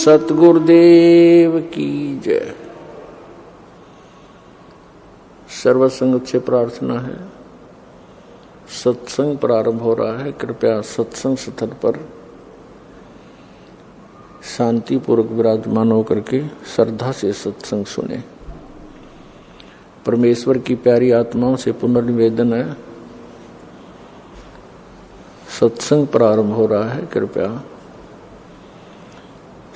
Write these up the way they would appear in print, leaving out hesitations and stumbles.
सतगुरुदेव की जय। सर्वसंगत से प्रार्थना है, सत्संग प्रारंभ हो रहा है। कृपया सत्संग स्थल पर शांतिपूर्वक विराजमान होकर के श्रद्धा से सत्संग सुने। परमेश्वर की प्यारी आत्माओं से पुनर्निवेदन है, सत्संग प्रारंभ हो रहा है। कृपया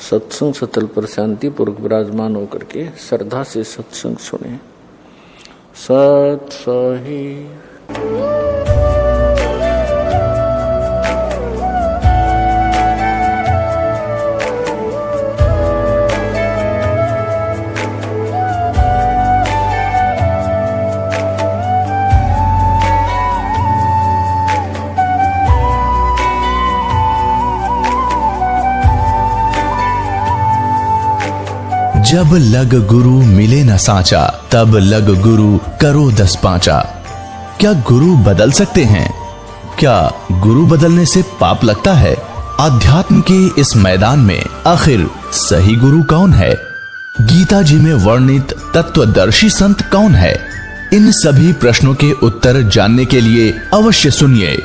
सत्संग स्थल पर शांतिपूर्वक विराजमान होकर के श्रद्धा से सत्संग सुने। सत सही जब लग गुरु मिले न साचा, तब लग गुरु करो 10 पांचा। क्या गुरु बदल सकते हैं? क्या गुरु बदलने से पाप लगता है? अध्यात्म के इस मैदान में आखिर सही गुरु कौन है? गीता जी में वर्णित तत्वदर्शी संत कौन है? इन सभी प्रश्नों के उत्तर जानने के लिए अवश्य सुनिए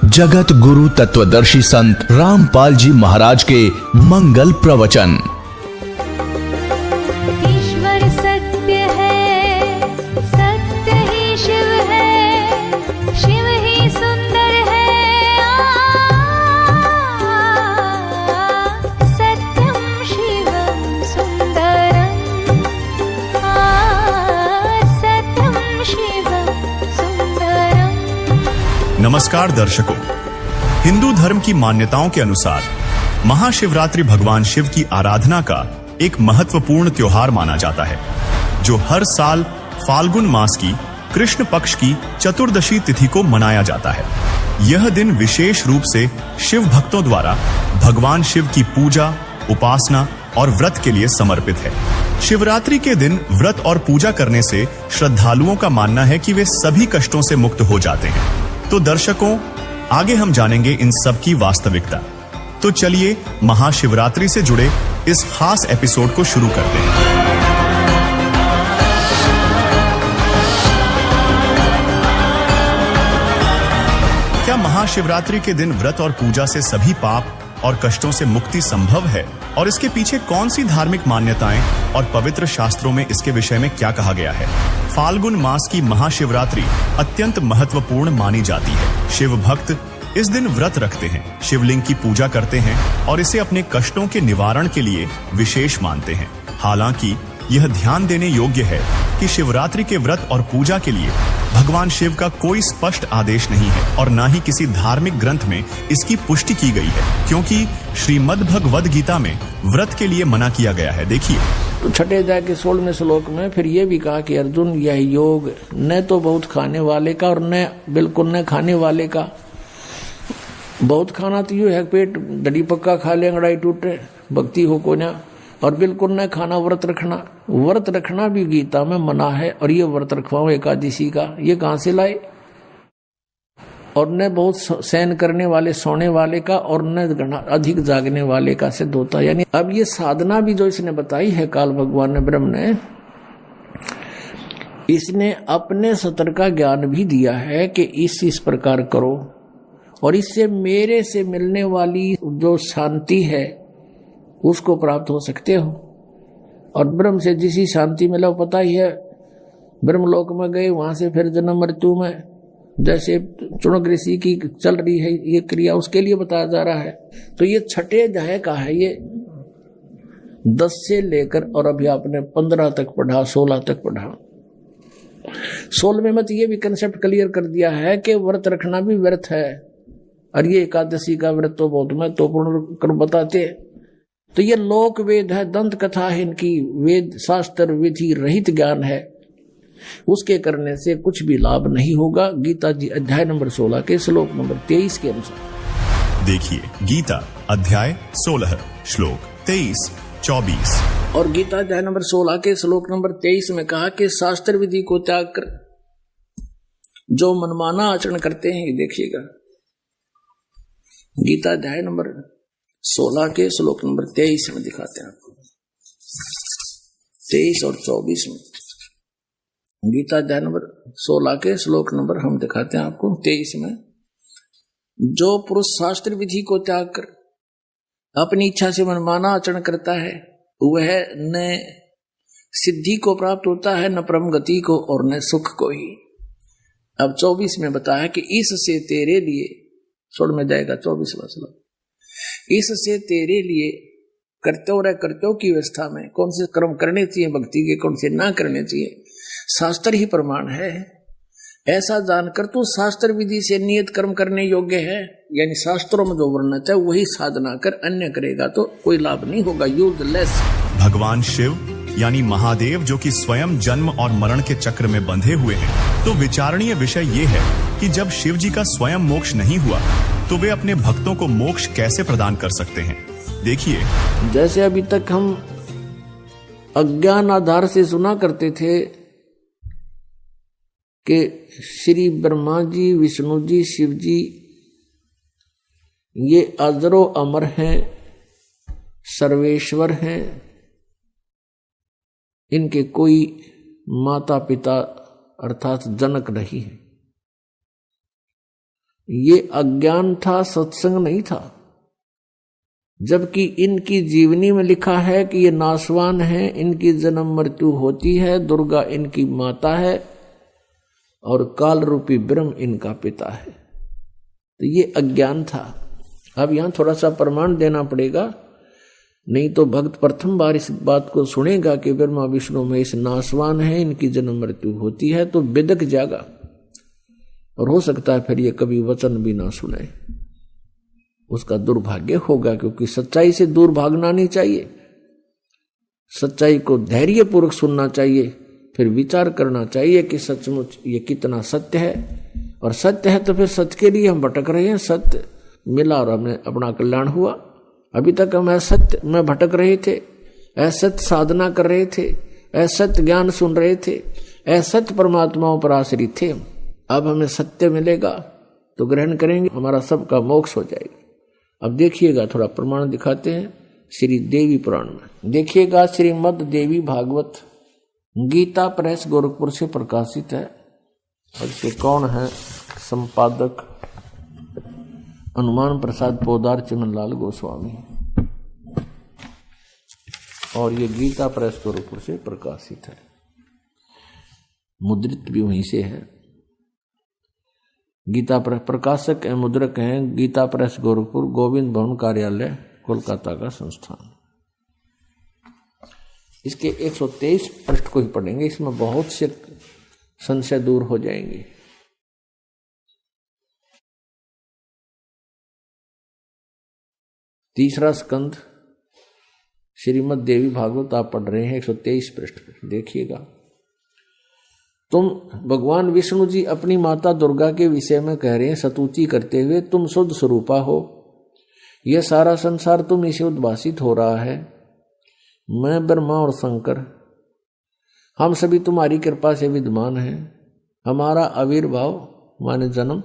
जगत गुरु तत्वदर्शी संत रामपाल जी महाराज के मंगल प्रवचन। नमस्कार दर्शकों, हिंदू धर्म की मान्यताओं के अनुसार महाशिवरात्रि भगवान शिव की आराधना का एक महत्वपूर्ण त्योहार माना जाता है, जो हर साल फाल्गुन मास की कृष्ण पक्ष की चतुर्दशी तिथि को मनाया जाता है। यह दिन विशेष रूप से शिव भक्तों द्वारा भगवान शिव की पूजा, उपासना और व्रत के लिए समर्पित है। शिवरात्रि के दिन व्रत और पूजा करने से श्रद्धालुओं का मानना है कि वे सभी कष्टों से मुक्त हो जाते हैं। तो दर्शकों, आगे हम जानेंगे इन सब की वास्तविकता। तो चलिए महाशिवरात्रि से जुड़े इस खास एपिसोड को शुरू करते हैं। क्या महाशिवरात्रि के दिन व्रत और पूजा से सभी पाप और कष्टों से मुक्ति संभव है? और इसके पीछे कौन सी धार्मिक मान्यताएं और पवित्र शास्त्रों में इसके विषय में क्या कहा गया है? फाल्गुन मास की महाशिवरात्रि अत्यंत महत्वपूर्ण मानी जाती है। शिव भक्त इस दिन व्रत रखते हैं, शिवलिंग की पूजा करते हैं और इसे अपने कष्टों के निवारण के लिए विशेष मानते हैं। हालांकि यह ध्यान देने योग्य है कि शिवरात्रि के व्रत और पूजा के लिए भगवान शिव का कोई स्पष्ट आदेश नहीं है और न ही किसी धार्मिक ग्रंथ में इसकी पुष्टि की गई है, क्योंकि श्रीमद् भगवद गीता में व्रत के लिए मना किया गया है। देखिए, तो छठे अध्याय के 16वें श्लोक में फिर ये भी कहा कि अर्जुन, यह योग न तो बहुत खाने वाले का और न बिल्कुल न खाने वाले का। बहुत खाना तो यूं है, पेट दड़ी पक्का खा ले, अंगड़ाई टूटे, भक्ति हो को ना। और बिल्कुल न खाना, व्रत रखना। व्रत रखना भी गीता में मना है। और ये व्रत रखवाओ एकादशी का, ये कहां से लाए? और न बहुत सहन करने वाले, सोने वाले का, और न अधिक जागने वाले का सिद्ध होता। यानी अब ये साधना भी जो इसने बताई है काल भगवान ने, ब्रह्म ने, इसने अपने सतर का ज्ञान भी दिया है कि इस प्रकार करो और इससे मेरे से मिलने वाली जो शांति है उसको प्राप्त हो सकते हो। और ब्रह्म से जिसी शांति मिला पता ही है, ब्रह्मलोक में गए, वहां से फिर जन्म मृत्यु में जैसे चुनक ऋषि की चल रही है ये क्रिया, उसके लिए बताया जा रहा है। तो ये छठे अध्याय का है, ये 10 से लेकर और अभी आपने 15 तक पढ़ा, 16 तक पढ़ा। 16वें में तो ये भी कंसेप्ट क्लियर कर दिया है कि व्रत रखना भी व्यर्थ है। और ये एकादशी का व्रत तो बहुत महत्वपूर्ण कर बताते। तो ये लोक वेद है, दंत कथा है, इनकी वेद शास्त्र विधि रहित ज्ञान है, उसके करने से कुछ भी लाभ नहीं होगा। गीता जी अध्याय नंबर 16 के श्लोक नंबर 23 के अनुसार देखिए, गीता अध्याय 16 श्लोक 23-24। और गीता अध्याय नंबर 16 के श्लोक नंबर 23 में कहा कि शास्त्र विधि को त्याग कर जो मनमाना आचरण करते हैं, ये देखिएगा। गीता अध्याय नंबर 16 के श्लोक नंबर 23 में दिखाते हैं आपको। 23 और 24 में गीता अध्याय नंबर 16 के श्लोक नंबर हम दिखाते हैं आपको 23 में। जो पुरुष शास्त्र विधि को त्याग कर अपनी इच्छा से मनमाना आचरण करता है वह न सिद्धि को प्राप्त होता है, न परम गति को, और न सुख को ही। अब 24 में बताया कि इससे तेरे लिए, छोड़ में जाएगा 24वां श्लोक, इससे तेरे लिए कर्तव्य की व्यवस्था में कौन से कर्म करने चाहिए भक्ति के, कौन से ना करने चाहिए, शास्त्र ही प्रमाण है। ऐसा जानकर तू शास्त्र विधि से नियत कर्म करने योग्य है, यानी शास्त्रों में जो वर्णन है वही साधना कर, अन्य करेगा तो कोई लाभ नहीं होगा, यूजलेस। भगवान शिव यानी महादेव जो कि स्वयं जन्म और मरण के चक्र में बंधे हुए हैं, तो विचारणीय विषय ये है कि जब शिव जी का स्वयं मोक्ष नहीं हुआ तो वे अपने भक्तों को मोक्ष कैसे प्रदान कर सकते हैं। देखिए, जैसे अभी तक हम अज्ञान आधार से सुना करते थे कि श्री ब्रह्मा जी, विष्णु जी, शिव जी ये अजरो अमर हैं, सर्वेश्वर हैं, इनके कोई माता पिता अर्थात जनक नहीं है। ये अज्ञान था, सत्संग नहीं था। जबकि इनकी जीवनी में लिखा है कि ये नाशवान है, इनकी जन्म मृत्यु होती है, दुर्गा इनकी माता है और काल रूपी ब्रह्म इनका पिता है। तो ये अज्ञान था। अब यहां थोड़ा सा प्रमाण देना पड़ेगा, नहीं तो भक्त प्रथम बार इस बात को सुनेगा कि ब्रह्मा विष्णु महेश नाशवान है, इनकी जन्म मृत्यु होती है, तो बिदक जाएगा और हो सकता है फिर ये कभी वचन भी ना सुने। उसका दुर्भाग्य होगा, क्योंकि सच्चाई से दूर भागना नहीं चाहिए। सच्चाई को धैर्यपूर्वक सुनना चाहिए, फिर विचार करना चाहिए कि सचमुच ये कितना सत्य है। और सत्य है तो फिर सत्य के लिए हम भटक रहे हैं, सत्य मिला और हमें अपना कल्याण हुआ। अभी तक हम असत्य में भटक रहे थे, असत्य साधना कर रहे थे, असत्य ज्ञान सुन रहे थे, असत्य परमात्माओं पर आश्रित थे। अब हमें सत्य मिलेगा तो ग्रहण करेंगे, हमारा सबका मोक्ष हो जाएगा। अब देखिएगा, थोड़ा प्रमाण दिखाते हैं श्री देवी पुराण में। देखिएगा, श्रीमद् देवी भागवत गीता प्रेस गोरखपुर से प्रकाशित है। और इसके कौन है संपादक? हनुमान प्रसाद पोदार चिमनलाल गोस्वामी। और ये गीता प्रेस गोरखपुर से प्रकाशित है, मुद्रित भी वहीं से है। गीता प्रेस प्रकाशक एवं मुद्रक हैं गीता प्रेस गोरखपुर, गोविंद भवन कार्यालय, कोलकाता का संस्थान। इसके 123 पृष्ठ को ही पढ़ेंगे, इसमें बहुत से संशय दूर हो जाएंगे। तीसरा स्कंद श्रीमद् देवी भागवत आप पढ़ रहे हैं, 123 पृष्ठ देखिएगा। तुम भगवान विष्णु जी अपनी माता दुर्गा के विषय में कह रहे हैं स्तुति करते हुए, तुम शुद्ध स्वरूपा हो, यह सारा संसार तुम इसे उद्भासित हो रहा है। मैं ब्रह्मा और शंकर हम सभी तुम्हारी कृपा से विद्यमान हैं। हमारा आविर्भाव माने जन्म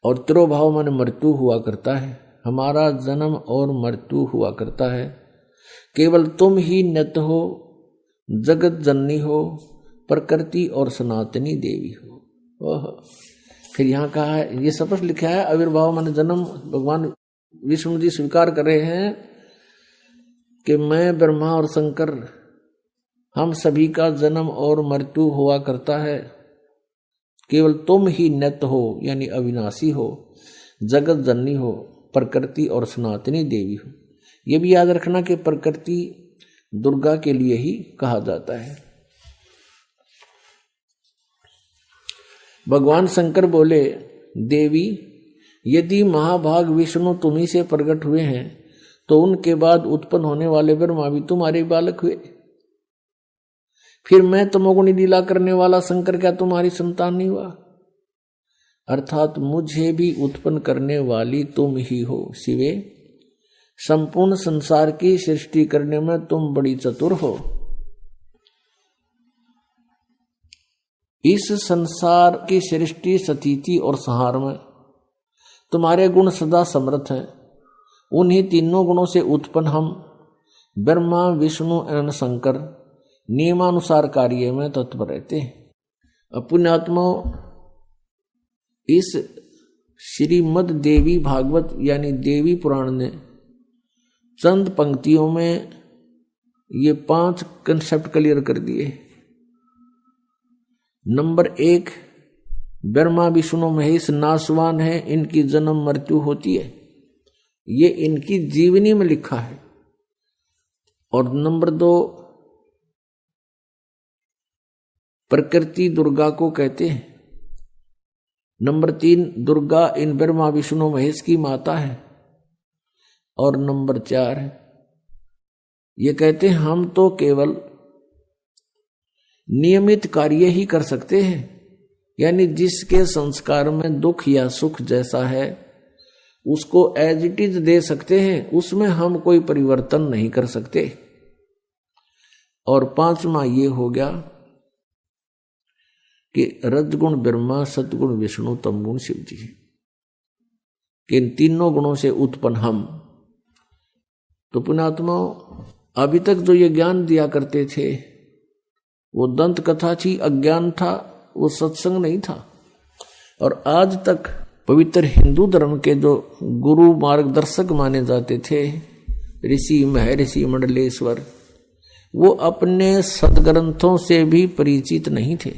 और तिरोभाव माने मृत्यु हुआ करता है। हमारा जन्म और मृत्यु हुआ करता है। केवल तुम ही नित्य हो, जगत जननी हो, प्रकृति और सनातनी देवी हो। फिर यहाँ कहा है, ये स्पष्ट लिखा है, आविर्भाव माने जन्म। भगवान विष्णु जी स्वीकार कर रहे हैं कि मैं ब्रह्मा और शंकर हम सभी का जन्म और मृत्यु हुआ करता है। केवल तुम ही नित्य हो यानी अविनाशी हो, जगत जननी हो, प्रकृति और सनातनी देवी हो। यह भी याद रखना कि प्रकृति दुर्गा के लिए ही कहा जाता है। भगवान शंकर बोले, देवी यदि महाभाग विष्णु तुम्ही से प्रकट हुए हैं तो उनके बाद उत्पन्न होने वाले ब्रह्मा भी तुम्हारे बालक हुए। फिर मैं तमोगुणी लीला करने वाला शंकर क्या तुम्हारी संतान नहीं हुआ? अर्थात मुझे भी उत्पन्न करने वाली तुम ही हो शिवे। संपूर्ण संसार की सृष्टि करने में तुम बड़ी चतुर हो। इस संसार की सृष्टि, स्थिति और संहार में तुम्हारे गुण सदा समर्थ हैं। उन्हीं तीनों गुणों से उत्पन्न हम ब्रह्मा विष्णु एवं शंकर नियमानुसार कार्य में तत्पर रहते हैं। पुण्यात्मा, इस श्रीमद् देवी भागवत यानी देवी पुराण ने चंद पंक्तियों में ये 5 कंसेप्ट क्लियर कर दिए। नंबर 1, ब्रह्मा विष्णु महेश नाशवान है, इनकी जन्म मृत्यु होती है, ये इनकी जीवनी में लिखा है। और नंबर 2, प्रकृति दुर्गा को कहते हैं। नंबर 3, दुर्गा इन ब्रह्मा विष्णु महेश की माता है। और नंबर 4, ये कहते हैं हम तो केवल नियमित कार्य ही कर सकते हैं, यानी जिसके संस्कार में दुख या सुख जैसा है उसको एज इट इज दे सकते हैं, उसमें हम कोई परिवर्तन नहीं कर सकते। और 5वां ये हो गया कि रजगुण ब्रह्मा, सतगुण विष्णु, तमगुण शिव जी, कि इन तीनों गुणों से उत्पन्न हम। तो पुण्यात्मा, अभी तक जो ये ज्ञान दिया करते थे वो दंत कथा थी, अज्ञान था, वो सत्संग नहीं था। और आज तक पवित्र हिंदू धर्म के जो गुरु मार्गदर्शक माने जाते थे, ऋषि महर्षि मंडलेश्वर, वो अपने सदग्रंथों से भी परिचित नहीं थे।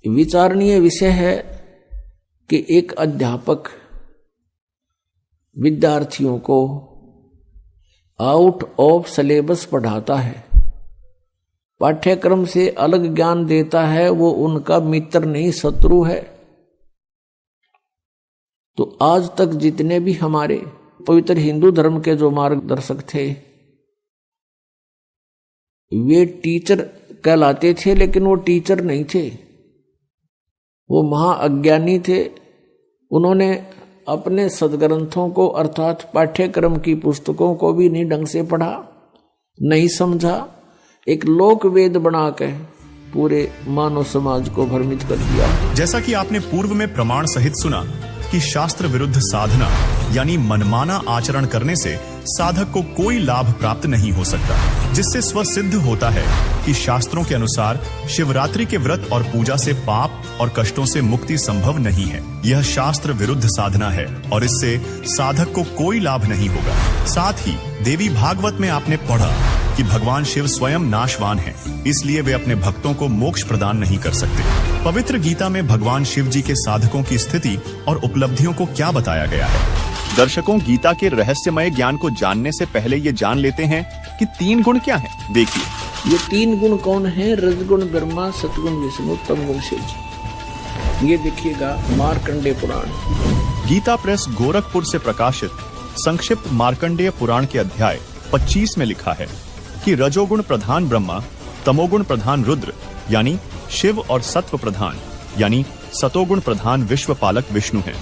विचारणीय विषय है कि एक अध्यापक विद्यार्थियों को आउट ऑफ सिलेबस पढ़ाता है, पाठ्यक्रम से अलग ज्ञान देता है, वो उनका मित्र नहीं शत्रु है। तो आज तक जितने भी हमारे पवित्र हिंदू धर्म के जो मार्गदर्शक थे वे टीचर कहलाते थे, लेकिन वो टीचर नहीं थे, वो महाअज्ञानी थे। उन्होंने अपने सदग्रंथों को अर्थात पाठ्यक्रम की पुस्तकों को भी नहीं ढंग से पढ़ा, नहीं समझा, एक लोक वेद बनाकर पूरे मानव समाज को भ्रमित कर दिया। जैसा कि आपने पूर्व में प्रमाण सहित सुना कि शास्त्र विरुद्ध साधना यानी मनमाना आचरण करने से साधक को कोई लाभ प्राप्त नहीं हो सकता, जिससे स्वसिद्ध होता है कि शास्त्रों के अनुसार शिवरात्रि के व्रत और पूजा से पाप और कष्टों से मुक्ति संभव नहीं है। यह शास्त्र विरुद्ध साधना है और इससे साधक को कोई लाभ नहीं होगा। साथ ही देवी भागवत में आपने पढ़ा कि भगवान शिव स्वयं नाशवान हैं, इसलिए वे अपने भक्तों को मोक्ष प्रदान नहीं कर सकते। पवित्र गीता में भगवान शिव जी के साधकों की स्थिति और उपलब्धियों को क्या बताया गया है? दर्शकों, गीता के रहस्यमय ज्ञान को जानने से पहले ये जान लेते हैं कि 3 गुण क्या हैं। देखिए, ये 3 गुण कौन है? रजगुण ब्रह्मा, सतगुण विष्णु, तमगुण शिव जी। ये देखिएगा मार्कंडेय पुराण। गीता प्रेस गोरखपुर से प्रकाशित संक्षिप्त मार्कंडेय पुराण के अध्याय 25 में लिखा है कि रजोगुण प्रधान ब्रह्मा, तमोगुण प्रधान रुद्र यानी शिव और सत्व प्रधान यानी सतोगुण प्रधान विश्वपालक विष्णु हैं।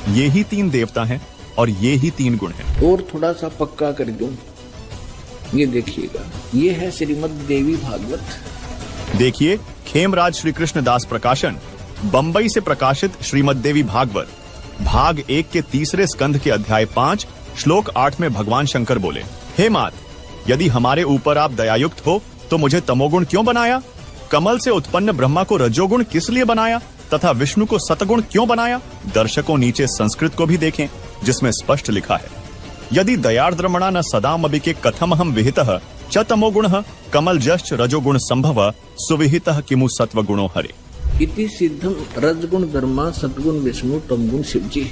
ये ही 3 देवता हैं और ये ही 3 गुण हैं। और थोड़ा सा पक्का कर दूं, ये देखिएगा, ये है श्रीमद् देवी भागवत। देखिए, खेमराज श्री कृष्ण दास प्रकाशन, बंबई से प्रकाशित श्रीमद् देवी भागवत भाग 1 के 3 स्कंध के अध्याय 5 श्लोक 8 में भगवान शंकर बोले, हे मात, यदि हमारे ऊपर आप दयायुक्त हो तो मुझे तमोगुण क्यों बनाया? कमल से उत्पन्न ब्रह्मा को रजोगुण किस लिए बनाया तथा विष्णु को सतगुण क्यों बनाया? दर्शकों, नीचे संस्कृत को भी देखें, जिसमें स्पष्ट लिखा है, यदि दयार्द्रमणा न सदामपि के कथमहं विहितः च तमोगुणः कमल जश्च रजोगुण संभव सुविहितः किमु सत्वगुणो हरे। इति सिद्धम रजगुण ब्रह्मा, सतगुण विष्णु, तमगुण शिव जी।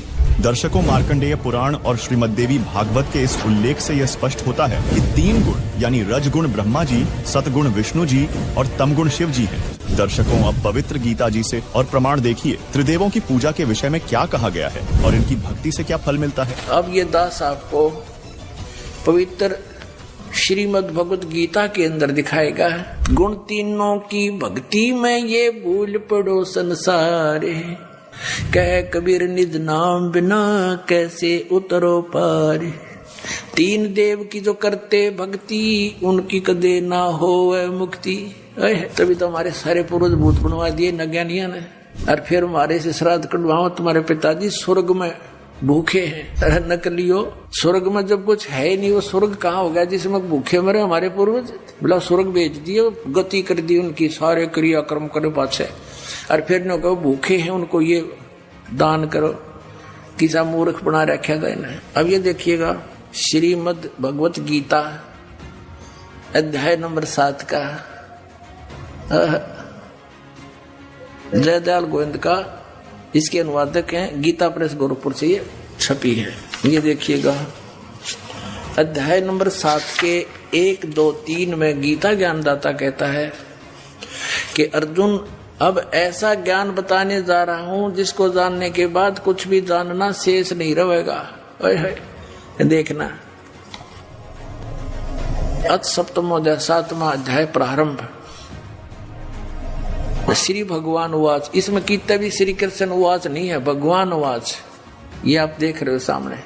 दर्शकों, मार्कंडेय पुराण और श्रीमद् देवी भागवत के इस उल्लेख से यह स्पष्ट होता है कि 3 गुण यानी रजगुण ब्रह्मा जी, सतगुण विष्णु जी और तमगुण शिव जी हैं। दर्शकों, अब पवित्र गीता जी से और प्रमाण देखिए त्रिदेवों की पूजा के विषय में क्या कहा गया है और इनकी भक्ति से क्या फल मिलता है। अब ये दास आपको पवित्र श्रीमद् भगवत गीता के अंदर दिखाएगा। गुण तीनों की भक्ति में ये भूल पड़ो संसारे, कह कबीर निज नाम बिना कैसे उतरो पार। 3 देव की जो करते भक्ति, उनकी कदे ना होवे मुक्ति। तभी तो हमारे सारे पूर्वज भूत बनवा दिए नज्ञानिया ने। और फिर हमारे से श्राद्ध कटवाओ, तुम्हारे पिताजी स्वर्ग में भूखे हैं। नकलियो, स्वर्ग में जब कुछ है नहीं, वो स्वर्ग कहाँ हो गया जिसमें भूखे मरे हमारे पूर्वज? बोला स्वर्ग बेच दिए, गति कर दी उनकी, सारे क्रियाक्रम करे पाछे, और फिर न कहो भूखे हैं उनको ये दान करो। किसा मूर्ख बना रखा गया इन्हें। अब ये देखिएगा श्रीमद् भगवत गीता अध्याय नंबर 7 का जयदयाल गोविंद का इसके अनुवादक हैं, गीता प्रेस गोरखपुर से ये छपी है। ये देखिएगा अध्याय नंबर 7 के 1, 2, 3 में गीता ज्ञानदाता कहता है कि अर्जुन अब ऐसा ज्ञान बताने जा रहा हूं जिसको जानने के बाद कुछ भी जानना शेष नहीं रहेगा। देखना अथ सप्तमोध्याय 7वां अध्याय प्रारंभ। श्री भगवान उवाच, इसमें कितना भी श्री कृष्ण उवाच नहीं है, भगवान उवाच। ये आप देख रहे हो सामने।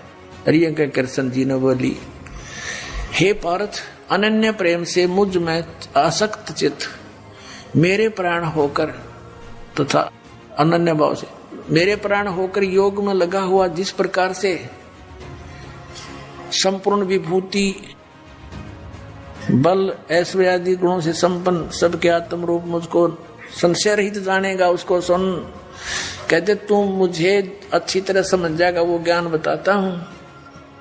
अरे के कृष्ण जी ने बोली, हे पार्थ, अनन्य प्रेम से मुझ में आसक्त चित्त मेरे प्राण होकर तथा अनन्य भाव से मेरे प्राण होकर योग में लगा हुआ जिस प्रकार से संपूर्ण विभूति बल ऐश्वर्य आदि गुणों से संपन्न सबके आत्म रूप मुझको संशय रहित जानेगा, उसको सुन। कहते तू मुझे अच्छी तरह समझ जाएगा, वो ज्ञान बताता हूं।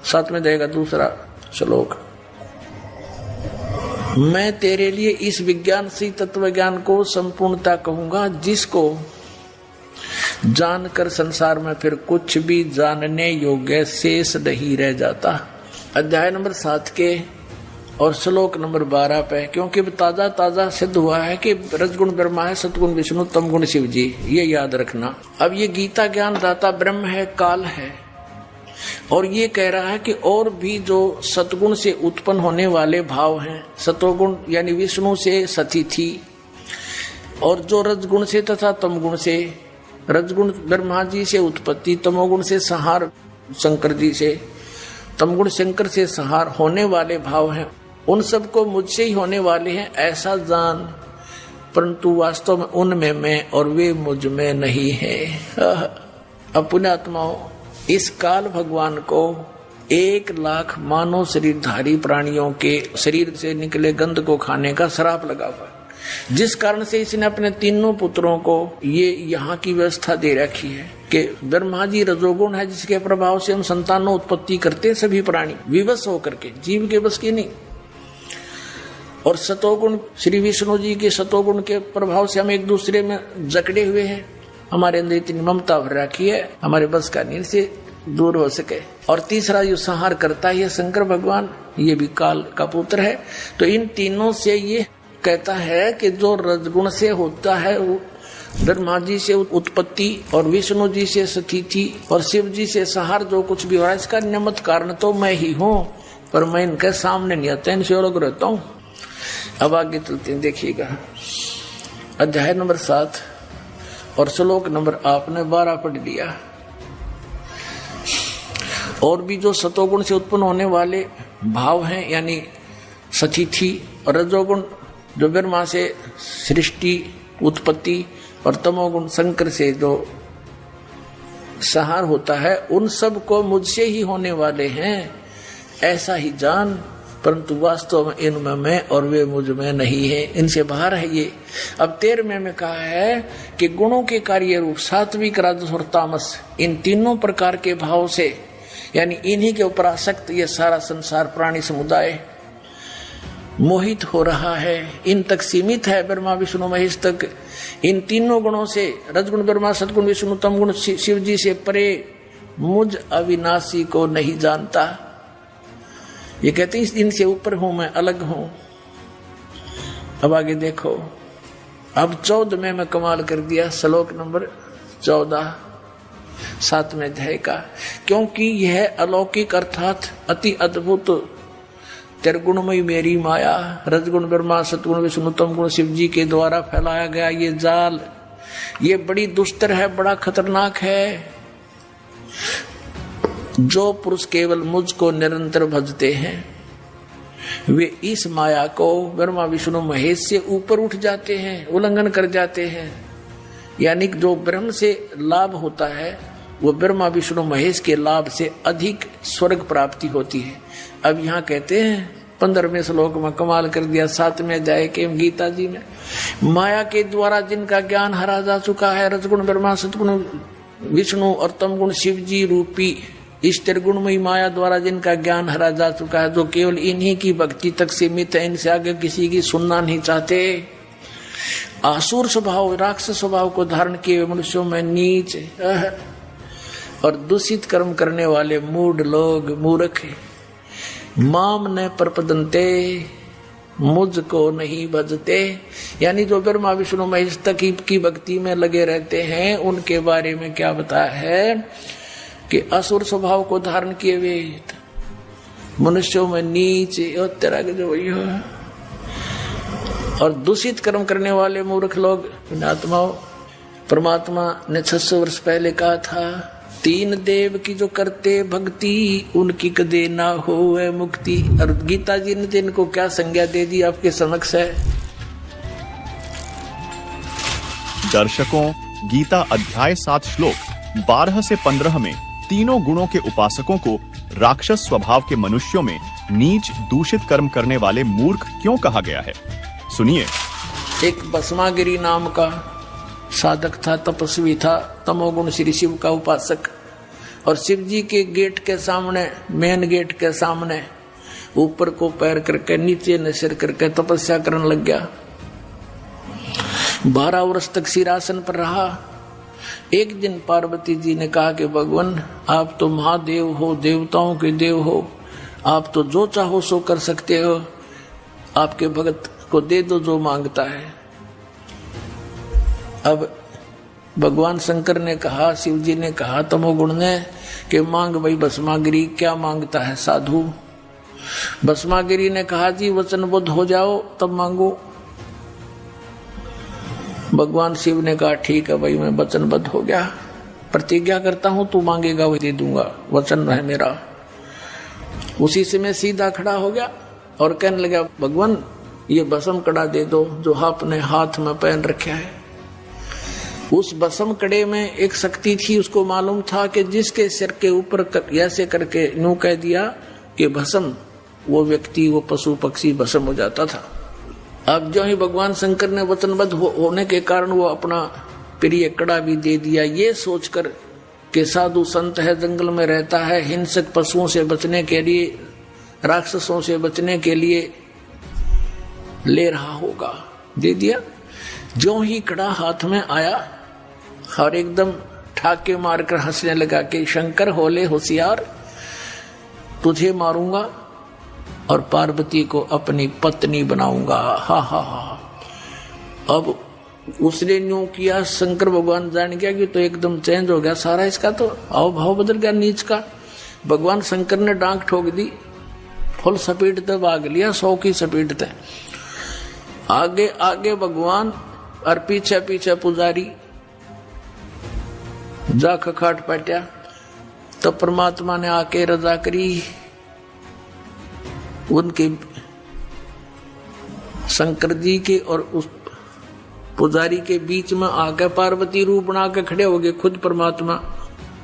साथ में जाएगा दूसरा श्लोक, मैं तेरे लिए इस विज्ञान से तत्व ज्ञान को संपूर्णता कहूंगा जिसको जानकर संसार में फिर कुछ भी जानने योग्य शेष नहीं रह जाता। अध्याय नंबर 7 के और श्लोक नंबर 12 पे, क्योंकि ताजा ताजा सिद्ध हुआ है कि रजगुण ब्रह्मा है, सतगुण विष्णु, तमगुण शिव जी, ये याद रखना। अब ये गीता ज्ञान दाता ब्रह्म है, काल है, और ये कह रहा है कि और भी जो सतगुण से उत्पन्न होने वाले भाव हैं, सतोगुण यानी विष्णु से सतिथि, और जो रजगुण से तथा तमगुण से, रजगुण ब्रह्मा जी से उत्पत्ति, तमोगुण से संहार शंकर जी से, तमगुण शंकर से संहार होने वाले भाव हैं, उन सबको मुझसे ही होने वाले हैं ऐसा जान, परंतु वास्तव में उनमें मैं और वे मुझ में नहीं है। अब पुण्यात्माओं, इस काल भगवान को 1,00,000 मानव शरीरधारी प्राणियों के शरीर से निकले गंध को खाने का श्राप लगा हुआ है, जिस कारण से इसने अपने तीनों पुत्रों को ये यहाँ की व्यवस्था दे रखी है कि ब्रह्मा जी रजोगुण है जिसके प्रभाव से हम संतानों उत्पत्ति करते हैं, सभी प्राणी विवश होकर के, जीव के बस की नहीं। और सतोगुण श्री विष्णु जी के सतोगुण के प्रभाव से हम एक दूसरे में जकड़े हुए हैं, हमारे अंदर इतनी ममता भर रखी है, हमारे बस का नहीं से दूर हो सके। और तीसरा जो संहार करता है शंकर भगवान, ये भी काल का पुत्र है। तो इन तीनों से ये कहता है कि जो रजगुण से होता है वो ब्रह्मा जी से उत्पत्ति और विष्णु जी से स्थिति और शिव जी से संहार जो कुछ भी हो रहा है, इसका निमित्त कारण तो मैं ही हूँ, पर मैं इनके सामने नहीं आता, इनसे अलग रहता हूँ। अब आगे चलते हैं, देखिएगा अध्याय नंबर 7 और श्लोक नंबर आपने 12 पढ़ लिया। और भी जो सतोगुण से उत्पन्न होने वाले भाव हैं, यानी सतिथि और रजोगुण जो ब्रह्मा से सृष्टि उत्पत्ति और तमोगुण शंकर से जो संहार होता है, उन सब को मुझसे ही होने वाले हैं ऐसा ही जान, परंतु वास्तव में इनमें मैं और वे मुझ में नहीं है, इनसे बाहर है ये। अब 13वें में कहा है कि गुणों के कार्य रूप सात्विक राजस और तामस, इन तीनों प्रकार के भाव से यानी इन्हीं के ऊपर आसक्त ये सारा संसार प्राणी समुदाय मोहित हो रहा है, इन तक सीमित है, ब्रह्मा विष्णु महेश तक। इन तीनों गुणों से रजगुण ब्रह्मा सतगुण विष्णु तमगुण शिव जी से परे मुझ अविनाशी को नहीं जानता। ये कहते हैं इनसे ऊपर हूं मैं, अलग हूं। अब आगे देखो, अब 14 में कमाल कर दिया, श्लोक नंबर 14 7वें अध्याय का, क्योंकि यह अलौकिक अर्थात अति अद्भुत त्रिगुणमयी मेरी माया, रजगुण ब्रह्मा सतगुण विष्णु तमगुण शिव जी के द्वारा फैलाया गया ये जाल, ये बड़ी दुस्तर है, बड़ा खतरनाक है। जो पुरुष केवल मुझको निरंतर भजते हैं वे इस माया को ब्रह्मा विष्णु महेश से ऊपर उठ जाते हैं, उल्लंघन कर जाते हैं। यानी जो ब्रह्म से लाभ होता है वो ब्रह्मा विष्णु महेश के लाभ से अधिक स्वर्ग प्राप्ति होती है। अब यहाँ कहते हैं 15वें श्लोक में कमाल कर दिया 7वें अध्याय के गीता जी में, माया के द्वारा जिनका ज्ञान हरा जा चुका है, रजगुण ब्रह्मा, सतगुण विष्णु और तमगुण शिव जी रूपी इस त्रिगुणमयी माया द्वारा जिनका ज्ञान हरा जा चुका है, जो केवल इन्हीं की भक्ति तक सीमित है, इनसे आगे किसी की सुनना नहीं चाहते, आसुर स्वभाव राक्षस स्वभाव को धारण किए मनुष्यों में नीच और दूषित कर्म करने वाले मूढ़ लोग मूर्ख माम न प्रपदंते, मुझको नहीं भजते, यानी जो ब्रह्मा विष्णु महेश तक की भक्ति में लगे रहते हैं, उनके बारे में क्या बताया है कि असुर स्वभाव को धारण किए हुए मनुष्यों में नीच और तरह के जो और दूषित कर्म करने वाले मूर्ख लोग आत्माओं। परमात्मा ने 600 वर्ष पहले कहा था, 3 देव की जो करते भक्ति उनकी कदे ना हो मुक्ति। और गीता जी ने इनको क्या संज्ञा दे दी आपके समक्ष है। दर्शकों, गीता अध्याय 7 श्लोक 12 से 15 में तीनों गुणों के उपासकों को राक्षस स्वभाव के मनुष्यों में नीच दूषित कर्म करने वाले मूर्ख क्यों कहा गया है, सुनिए। एक भस्मागिरी नाम का साधक था, तपस्वी था, तमोगुण श्री शिव का उपासक, और शिव जी के गेट के सामने, मेन गेट के सामने ऊपर को पैर करके नीचे न सिर करके तपस्या करने लग गया। 12 वर्ष तक सिरासन पर रहा। एक दिन पार्वती जी ने कहा कि भगवान आप तो महादेव हो, देवताओं के देव हो, आप तो जो चाहो सो कर सकते हो, आपके भगत को दे दो जो मांगता है। अब भगवान शंकर ने कहा, शिव जी ने कहा तमोगुण ने कि मांग भाई भस्मागिरी, क्या मांगता है साधु। भस्मागिरी ने कहा जी वचनबद्ध हो जाओ तब मांगो। भगवान शिव ने कहा ठीक है भाई मैं वचनबद्ध हो गया, प्रतिज्ञा करता हूं तू मांगेगा वही दे दूंगा, वचन है मेरा। उसी से मैं सीधा खड़ा हो गया और कहने लगा भगवान ये भस्म कड़ा दे दो जो आपने हाथ में पहन रखा है। उस भस्म कड़े में एक शक्ति थी, उसको मालूम था कि जिसके सिर के ऊपर ऐसे करके यूं कह दिया कि भस्म, वो व्यक्ति वो पशु पक्षी भस्म हो जाता था। अब जो ही भगवान शंकर ने वचनबद्ध होने के कारण वो अपना प्रिय कड़ा भी दे दिया, ये सोचकर कि साधु संत है, जंगल में रहता है, हिंसक पशुओं से बचने के लिए, राक्षसों से बचने के लिए ले रहा होगा, दे दिया। जो ही कड़ा हाथ में आया और एकदम ठाके मारकर हंसने लगा कि शंकर होले होशियार, तुझे मारूंगा और पार्वती को अपनी पत्नी बनाऊंगा। हा हा हा। अब उसने यूं किया, शंकर भगवान जान गया कि तो एकदम चेंज हो गया सारा, इसका तो आओ भाव बदल गया नीच का। भगवान शंकर ने डांक ठोक दी, फुल स्पीड तक भाग लिया, 100 की स्पीड तक। आगे आगे भगवान और पीछे पीछे पुजारी जा खखाट पटया। तो परमात्मा ने आके रजा करी, उनके शंकर जी के और उस पुजारी के बीच में आकर पार्वती रूप बना के खड़े हो गए खुद परमात्मा।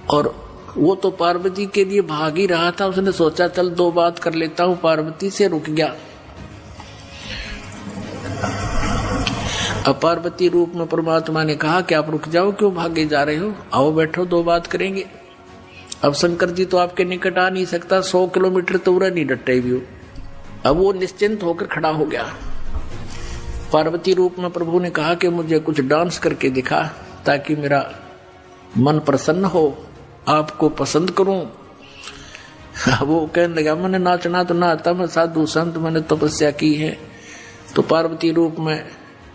और वो तो पार्वती के लिए भाग ही रहा था, उसने सोचा चल 2 बात कर लेता हूं, पार्वती से रुक गया। अब पार्वती रूप में परमात्मा ने कहा कि आप रुक जाओ, क्यों भागे जा रहे हो, आओ बैठो 2 बात करेंगे। अब शंकर जी तो आपके निकट आ नहीं सकता, 100 किलोमीटर तो उड़ा नहीं डटे भी। अब वो निश्चिंत होकर खड़ा हो गया। पार्वती रूप में प्रभु ने कहा कि मुझे कुछ डांस करके दिखा ताकि मेरा मन प्रसन्न हो, आपको पसंद करूं। वो कहने लगा मैंने नाचना तो ना आता, मैं साधु संत, मैंने तपस्या की है। तो पार्वती रूप में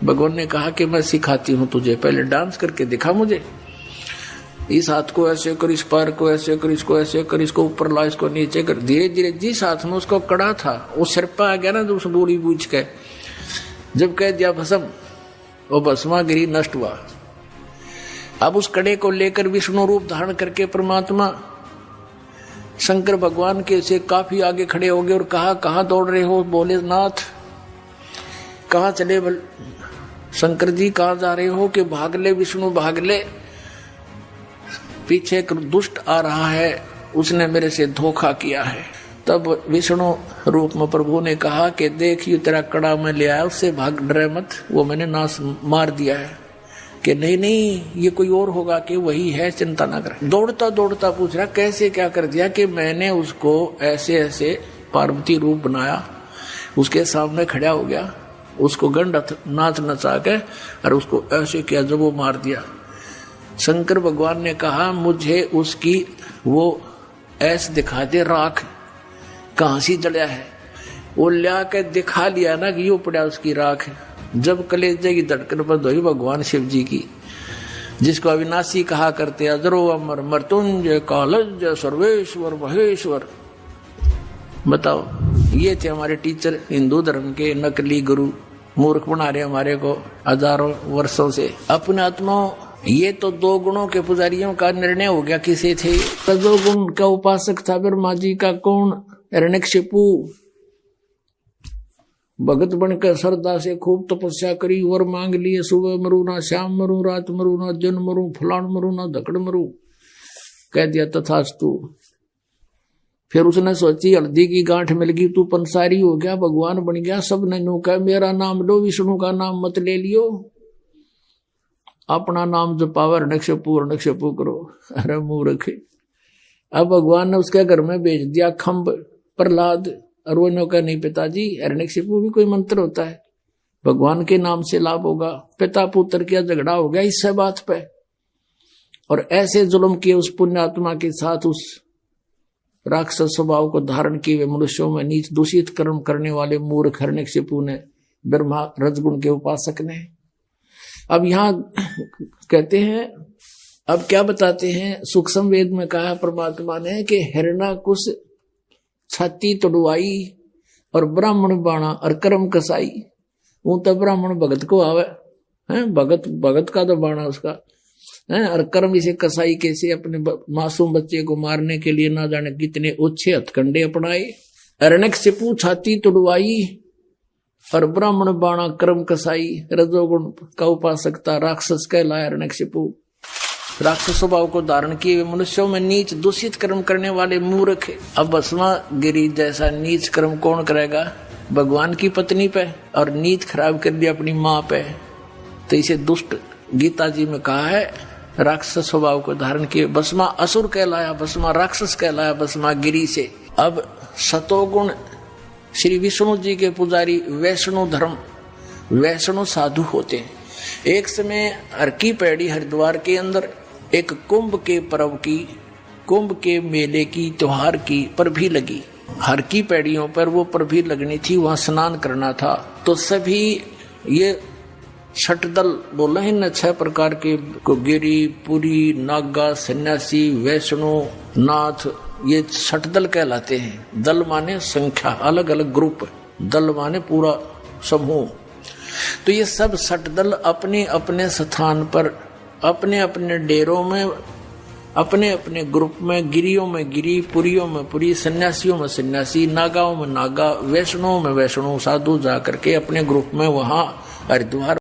भगवान ने कहा कि मैं सिखाती हूं तुझे, पहले डांस करके दिखा मुझे। इस हाथ को ऐसे कर, इस पैर को ऐसे कर, इसको ऐसे कर, इसको ऊपर ला, इसको नीचे कर। धीरे धीरे जिस हाथ में उसको कड़ा था वो सिर पर आ गया ना, तो उस बूढ़ी बूझ के जब कह दिया भस्म, वो भस्मागिरी नष्ट हुआ। अब उस कड़े को लेकर विष्णु रूप धारण करके परमात्मा शंकर भगवान के से काफी आगे खड़े हो गए और कहा कहाँ दौड़ रहे हो। बोले नाथ कहाँ चले, शंकर जी कहाँ जा रहे हो कि भाग ले विष्णु भाग ले। पीछे एक दुष्ट आ रहा है, उसने मेरे से धोखा किया है। तब विष्णु रूप में प्रभु ने कहा कि देख ये तेरा कड़ा में ले आया, उससे भाग, डरे मत, वो मैंने नाश मार दिया है। कि नहीं नहीं ये कोई और होगा, कि वही है, चिंता ना कर। दौड़ता दौड़ता पूछ रहा कैसे क्या कर दिया? कि मैंने उसको ऐसे ऐसे पार्वती रूप बनाया, उसके सामने खड़ा हो गया, उसको गंड नाच नचा के और उसको ऐसे किया जब वो मार दिया। शंकर भगवान ने कहा मुझे उसकी वो ऐसे दिखा दे, राख कहां सी जड़िया है। वो ला के दिखा लिया ना कि यो पड़ा उसकी राख। जब कलेजे की धड़कन बंद हुई भगवान शिव जी की, जिसको अविनाशी कहा करते, अजरो अमर मृत्युंजय कालज सर्वेश्वर महेश्वर। बताओ, ये थे हमारे टीचर हिंदू धर्म के, नकली गुरु, मूर्ख बना रहे हमारे को हजारों वर्षों से। अपने आत्मा, ये तो 2 गुणों के पुजारियों का निर्णय हो गया। किसे थे? 2 गुण का उपासक था ब्रह्मा जी का। कौन? हिरण्यकशिपु। भगत बनकर श्रद्धा से खूब तपस्या करी, वर मांग लिए, सुबह मरू ना, शाम मरू, रात मरू ना, दिन मरू, फलान मरू ना, धकड़ मरू। कह दिया तथास्तु। फिर उसने सोची हल्दी की गांठ मिल गई, तू पंसारी हो गया, भगवान बन गया। सब ने नु कहा मेरा नाम लो, विष्णु का नाम मत ले लियो, अपना नाम जपावे, हिरण्यकशिपु करो। अरे मूर्ख। अब भगवान ने उसके घर में भेज दिया खम्ब प्रहलाद, और वो ने कहा नहीं पिताजी, हिरण्यकशिपु भी कोई मंत्र होता है, भगवान के नाम से लाभ होगा। पिता पुत्र का झगड़ा हो गया इससे बात पे, और ऐसे जुल्म किए उस पुण्यात्मा के साथ, उस राक्षस स्वभाव को धारण किए हुए मनुष्यों में नीच दूषित कर्म करने वाले मूर्ख हिरण्यकशिपु ने, ब्रह्मा रजगुण के उपासक ने। अब यहाँ कहते हैं, अब क्या बताते हैं, सूक्ष्म वेद में कहा परमात्मा ने कि हिरण्यकुश छाती तोड़वाई और ब्राह्मण बाणा और कर्म कसाई। वो तो ब्राह्मण भगत को आवे है, भगत का तो बाणा उसका है, और कर्म इसे कसाई कैसे अपने मासूम बच्चे को मारने के लिए ना जाने कितने ओछे हथकंडे अपनाए। हिरण्यकशिपु छाती तोड़वाई और ब्राह्मण बाणा कर्म कसाई। रजोगुण का उपासक था, राक्षस कहलाया हिरण्यकशिपु। राक्षस स्वभाव को धारण किए हुए मनुष्यों में नीच दूषित कर्म करने वाले मूर्ख। अब भस्मा गिरी जैसा नीच कर्म कौन करेगा? भगवान की पत्नी पे, और नीच खराब कर दिया अपनी माँ पे, तो इसे दुष्ट गीता जी में कहा है। राक्षस स्वभाव को धारण किए, भस्मा असुर कहलाया, भस्मा राक्षस कहलाया, भस्मा गिरी से। अब सतोगुण श्री विष्णु जी के पुजारी वैष्णो धर्म, वैष्णो साधु होते हैं। एक समय हर की पैड़ी हरिद्वार के अंदर एक कुंभ के पर्व की, कुंभ के मेले की, त्योहार की प्रभी लगी। हर की पैड़ियों पर वो प्रभी लगनी थी, वहां स्नान करना था। तो सभी ये छठदल बोला है न, 6 प्रकार के, को गिरी, पुरी, नागा, सन्यासी, वैष्णो, नाथ, ये छठदल कहलाते हैं। दल माने संख्या, अलग अलग ग्रुप, दल माने पूरा समूह। तो ये सब छठदल अपने अपने स्थान पर, अपने अपने डेरों में, अपने अपने ग्रुप में, गिरियों में गिरी, पुरियों में पुरी, सन्यासियों में सन्यासी, नागाओं में नागा, वैष्णों में वैष्णो साधु जा करके अपने ग्रुप में वहां हरिद्वार